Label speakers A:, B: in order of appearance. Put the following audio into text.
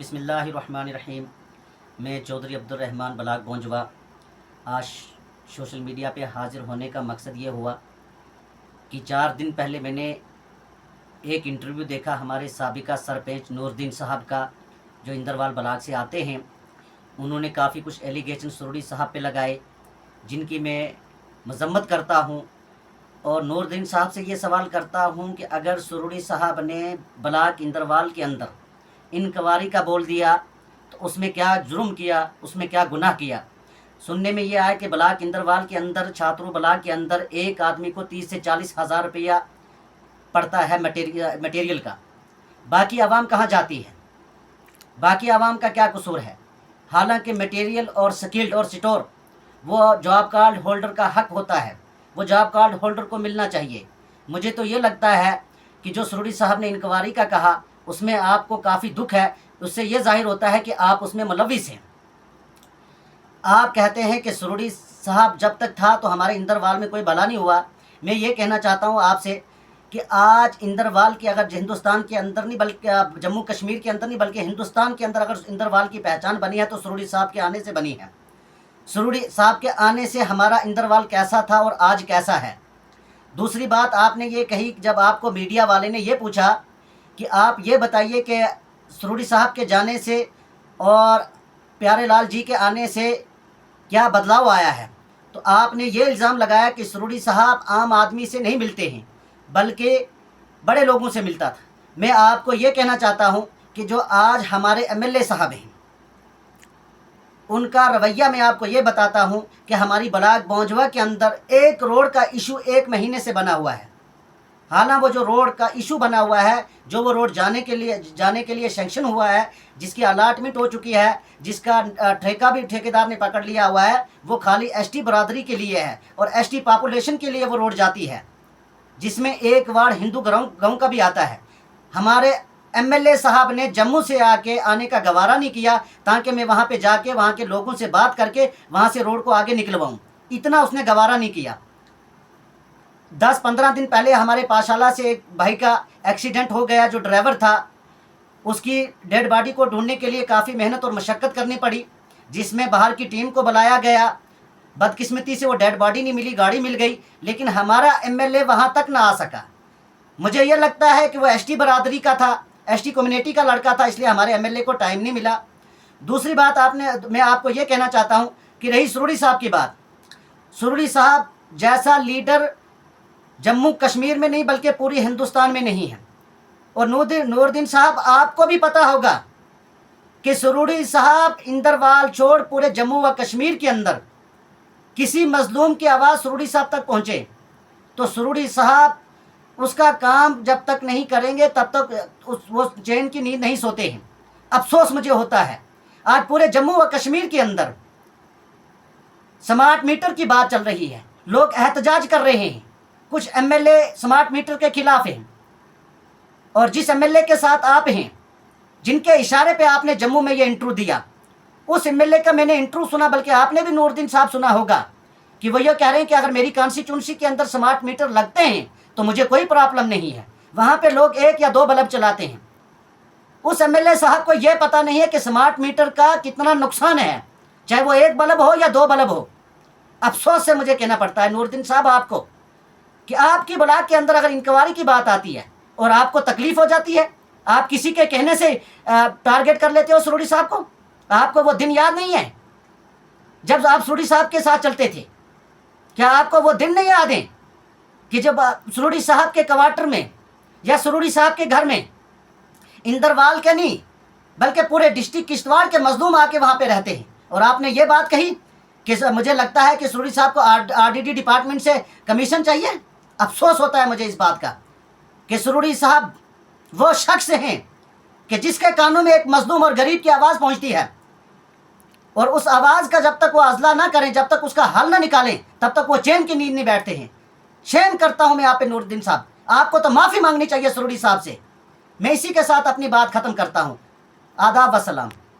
A: बिस्मिल्लाहिर्रहमानिर्रहीम। मैं चौधरी अब्दुर्रहमान बलाग बोंजवा आज सोशल मीडिया पे हाज़िर होने का मकसद ये हुआ कि 4 दिन पहले मैंने एक इंटरव्यू देखा हमारे साबिका सरपंच नूरुद्दीन साहब का, जो इंदरवाल बलाग से आते हैं। उन्होंने काफ़ी कुछ एलिगेशन सुरुड़ी साहब पे लगाए, जिनकी मैं मजम्मत करता हूँ। और नूरुद्दीन साहब से ये सवाल करता हूँ कि अगर सुरुड़ी साहब ने बलाग इंदरवाल के अंदर इनक्वारी का बोल दिया तो उसमें क्या जुर्म किया, उसमें क्या गुनाह किया। सुनने में ये आया कि बलाग इंदरवाल के अंदर, छात्रों बलाग के अंदर एक आदमी को 30 से 40 हज़ार रुपया पड़ता है मटेरियल का। बाकी आवाम कहाँ जाती है, बाकी आवाम का क्या कसूर है। हालांकि मटेरियल और स्किल्ड और स्टोर वो जॉब कार्ड होल्डर का हक होता है, वो जॉब कार्ड होल्डर को मिलना चाहिए। मुझे तो ये लगता है कि जो सुरुड़ी साहब ने इंक्वायरी का कहा उसमें आपको काफ़ी दुख है। उससे ये जाहिर होता है कि आप उसमें मुलविस हैं। आप कहते हैं कि सुरुड़ी साहब जब तक था तो हमारे इंदरवाल में कोई भला नहीं हुआ। मैं ये कहना चाहता हूँ आपसे कि आज इंदरवाल की, अगर हिंदुस्तान के अंदर नहीं बल्कि जम्मू कश्मीर के अंदर नहीं बल्कि हिंदुस्तान के अंदर अगर इंदरवाल की पहचान बनी है तो सुरुड़ी साहब के आने से बनी है। सुरुड़ी साहब के आने से हमारा इंदरवाल कैसा था और आज कैसा है। दूसरी बात आपने ये कही, जब आपको मीडिया वाले ने ये पूछा कि आप ये बताइए कि सुरुड़ी साहब के जाने से और प्यारे लाल जी के आने से क्या बदलाव आया है, तो आपने ये इल्ज़ाम लगाया कि सुरुड़ी साहब आम आदमी से नहीं मिलते हैं बल्कि बड़े लोगों से मिलता था। मैं आपको ये कहना चाहता हूँ कि जो आज हमारे एमएलए साहब हैं उनका रवैया मैं आपको ये बताता हूँ कि हमारी बलाग बोंजवा के अंदर एक रोड का इशू 1 महीने से बना हुआ है। हालांकि वो जो रोड का इशू बना हुआ है, जो वो रोड जाने के लिए सेंक्शन हुआ है, जिसकी अलाटमेंट हो चुकी है, जिसका ठेका भी ठेकेदार ने पकड़ लिया हुआ है, वो खाली एसटी बरादरी के लिए है और एसटी पॉपुलेशन के लिए वो रोड जाती है, जिसमें एक वार्ड हिंदू गाँव का भी आता है। हमारे एमएलए साहब ने जम्मू से आने का गवारा नहीं किया ताकि मैं वहाँ पे जाके वहाँ के लोगों से बात करके वहाँ से रोड को आगे निकलवाऊँ, इतना उसने गवारा नहीं किया। 10-15 दिन पहले हमारे पाशाला से एक भाई का एक्सीडेंट हो गया, जो ड्राइवर था। उसकी डेड बॉडी को ढूंढने के लिए काफ़ी मेहनत और मशक्क़त करनी पड़ी, जिसमें बाहर की टीम को बुलाया गया। बदकिस्मती से वो डेड बॉडी नहीं मिली, गाड़ी मिल गई, लेकिन हमारा एमएलए वहाँ तक ना आ सका। मुझे ये लगता है कि वो एसटी बरादरी का था, एसटी कम्युनिटी का लड़का था, इसलिए हमारे एमएलए को टाइम नहीं मिला। दूसरी बात मैं आपको ये कहना चाहता हूँ कि रही सुरुड़ी साहब की बात, सुरुड़ी साहब जैसा लीडर जम्मू कश्मीर में नहीं बल्कि पूरी हिंदुस्तान में नहीं है। और नूरुद्दीन साहब, आपको भी पता होगा कि सुरुड़ी साहब इंदरवाल छोड़ पूरे जम्मू व कश्मीर के अंदर किसी मजलूम की आवाज़ सुरुड़ी साहब तक पहुँचे तो सुरुड़ी साहब उसका काम जब तक नहीं करेंगे तब तक वो चैन की नींद नहीं सोते हैं। अफसोस मुझे होता है, आज पूरे जम्मू व कश्मीर के अंदर स्मार्ट मीटर की बात चल रही है, लोग एहतजाज कर रहे हैं, कुछ एमएलए स्मार्ट मीटर के खिलाफ हैं। और जिस एमएलए के साथ आप हैं, जिनके इशारे पे आपने जम्मू में ये इंटरव्यू दिया, उस एमएलए का मैंने इंटरव्यू सुना, बल्कि आपने भी नूरुद्दीन साहब सुना होगा कि वो ये कह रहे हैं कि अगर मेरी कॉन्स्टिट्यूंसी के अंदर स्मार्ट मीटर लगते हैं तो मुझे कोई प्रॉब्लम नहीं है। वहाँ पे लोग 1 या 2 बल्ब चलाते हैं। उस एमएलए साहब को ये पता नहीं है कि स्मार्ट मीटर का कितना नुकसान है, चाहे वो 1 बल्ब हो या 2 बल्ब हो। अफसोस से मुझे कहना पड़ता है नूरुद्दीन साहब आपको कि आपकी ब्लॉक के अंदर अगर इंक्वायरी की बात आती है और आपको तकलीफ हो जाती है, आप किसी के कहने से टारगेट कर लेते हो सुरुड़ी साहब को। आपको वो दिन याद नहीं है जब आप सुरुड़ी साहब के साथ चलते थे? क्या आपको वो दिन नहीं याद है कि जब सुरुड़ी साहब के क्वार्टर में या सुरुड़ी साहब के घर में इंदरवाल के नहीं बल्कि पूरे डिस्ट्रिक्ट किश्तवाड़ के मजलूम आके वहाँ पे रहते हैं, और आपने ये बात कही कि मुझे लगता है कि सुरुड़ी साहब को आरडीडी डिपार्टमेंट से कमीशन चाहिए। अफसोस होता है मुझे इस बात का कि सुरुड़ी साहब वो शख्स हैं कि जिसके कानों में एक मजलूम और गरीब की आवाज़ पहुंचती है, और उस आवाज़ का जब तक वो अजला ना करें, जब तक उसका हल ना निकालें, तब तक वो चैन की नींद नहीं बैठते हैं। शेम करता हूं मैं आप पे नूरुद्दीन साहब, आपको तो माफ़ी मांगनी चाहिए सुरुड़ी साहब से। मैं इसी के साथ अपनी बात ख़त्म करता हूं। आदाब व सलाम।